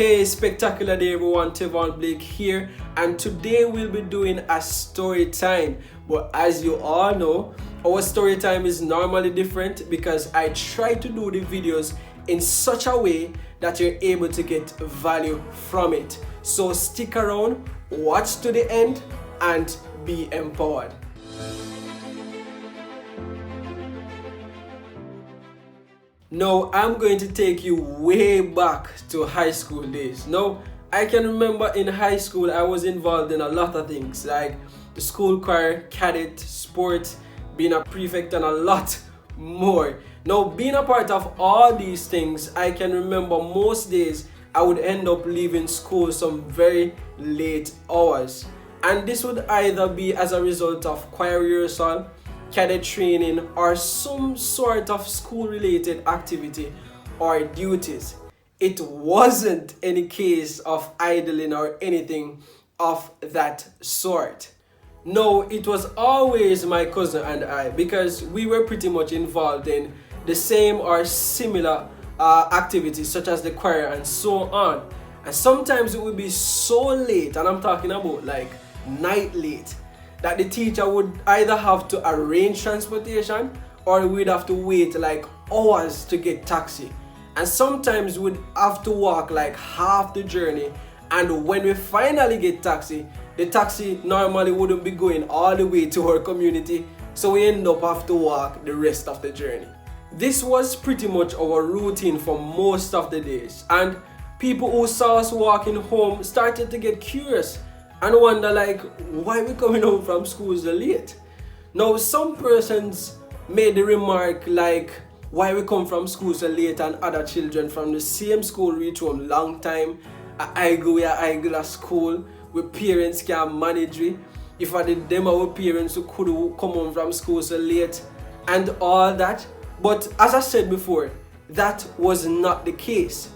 Hey, spectacular day everyone, Tevon Blake here, and today we'll be doing a story time. But as you all know, our story time is normally different because I try to do the videos in such a way that you're able to get value from it. So stick around, watch to the end, and be empowered. Now, I'm going to take you way back to high school days. Now, I can remember in high school I was involved in a lot of things like the school choir, cadet, sport, being a prefect, and a lot more. Now, being a part of all these things, I can remember most days I would end up leaving school some very late hours. And this would either be as a result of choir rehearsal, cadet training, or some sort of school related activity or duties. It wasn't any case of idling or anything of that sort. No, it was always my cousin and I, because we were pretty much involved in the same or similar activities such as the choir and so on. And sometimes it would be so late, and I'm talking about like night late, that the teacher would either have to arrange transportation or we'd have to wait like hours to get taxi. And sometimes we'd have to walk like half the journey, and when we finally get taxi, the taxi normally wouldn't be going all the way to our community, so we end up have to walk the rest of the journey. This was pretty much our routine for most of the days, and people who saw us walking home started to get curious and wonder like why we coming home from school so late. Now, some persons made the remark like why we come from school so late and other children from the same school reach home long time. I go to school with parents can manage we. If I did them our parents who could come home from school so late and all that. But as I said before, that was not the case.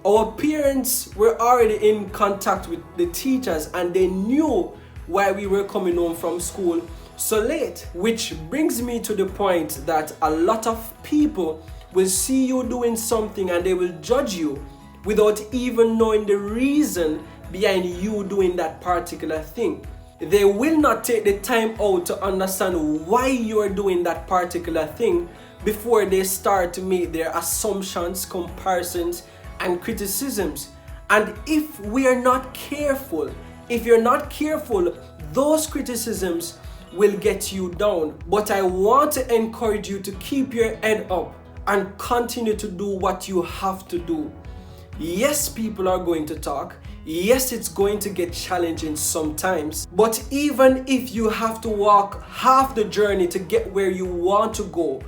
Our parents were already in contact with the teachers and they knew why we were coming home from school so late. Which brings me to the point that a lot of people will see you doing something and they will judge you without even knowing the reason behind you doing that particular thing. They will not take the time out to understand why you are doing that particular thing before they start to make their assumptions, comparisons, and criticisms. And if we are not careful, if you're not careful, those criticisms will get you down. But I want to encourage you to keep your head up and continue to do what you have to do. Yes, people are going to talk. Yes, it's going to get challenging sometimes. But even if you have to walk half the journey to get where you want to go,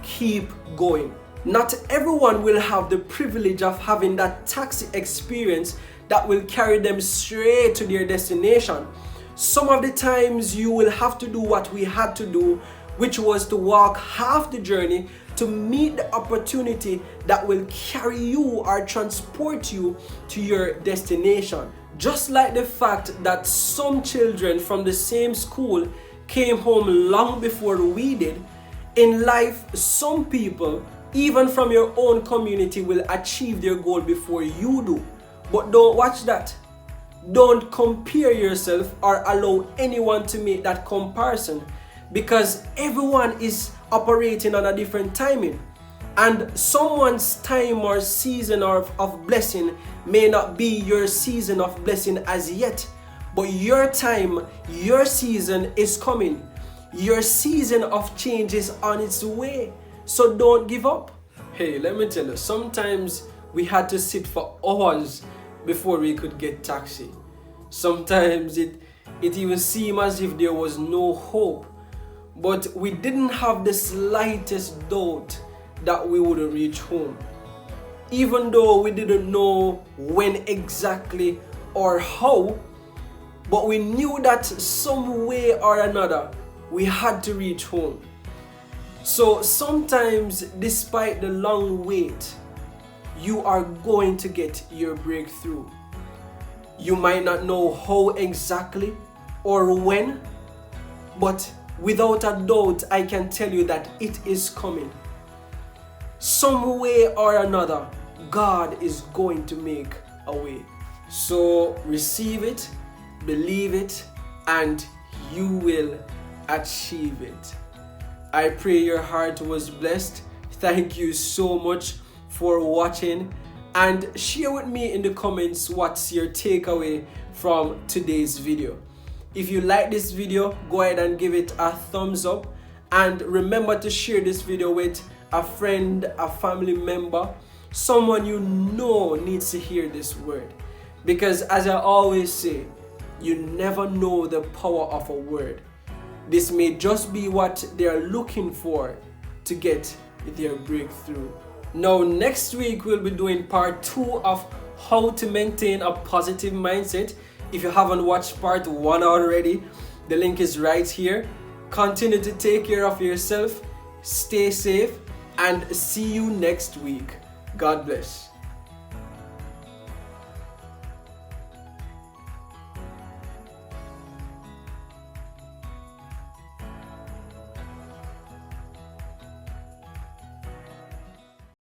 keep going. Not everyone will have the privilege of having that taxi experience that will carry them straight to their destination. Some of the times you will have to do what we had to do, which was to walk half the journey to meet the opportunity that will carry you or transport you to your destination. Just like the fact that some children from the same school came home long before we did, in life, some people even from your own community will achieve their goal before you do. But don't watch that. Don't compare yourself or allow anyone to make that comparison, because everyone is operating on a different timing. And someone's time or season of blessing may not be your season of blessing as yet. But your time, your season is coming. Your season of change is on its way. So don't give up. Hey, let me tell you, sometimes we had to sit for hours before we could get taxi. Sometimes it even seemed as if there was no hope. But we didn't have the slightest doubt that we would reach home. Even though we didn't know when exactly or how, but we knew that some way or another we had to reach home. So sometimes, despite the long wait, you are going to get your breakthrough. You might not know how exactly or when, but without a doubt, I can tell you that it is coming. Some way or another, God is going to make away. So receive it, believe it, and you will achieve it. I pray your heart was blessed. Thank you so much for watching, and share with me in the comments what's your takeaway from today's video. If you like this video, go ahead and give it a thumbs up, and remember to share this video with a friend, a family member, someone you know needs to hear this word. Because as I always say, you never know the power of a word. This may just be what they are looking for to get their breakthrough. Now, next week we'll be doing part 2 of how to maintain a positive mindset. If you haven't watched part 1 already, the link is right here. Continue to take care of yourself, stay safe, and see you next week. God bless.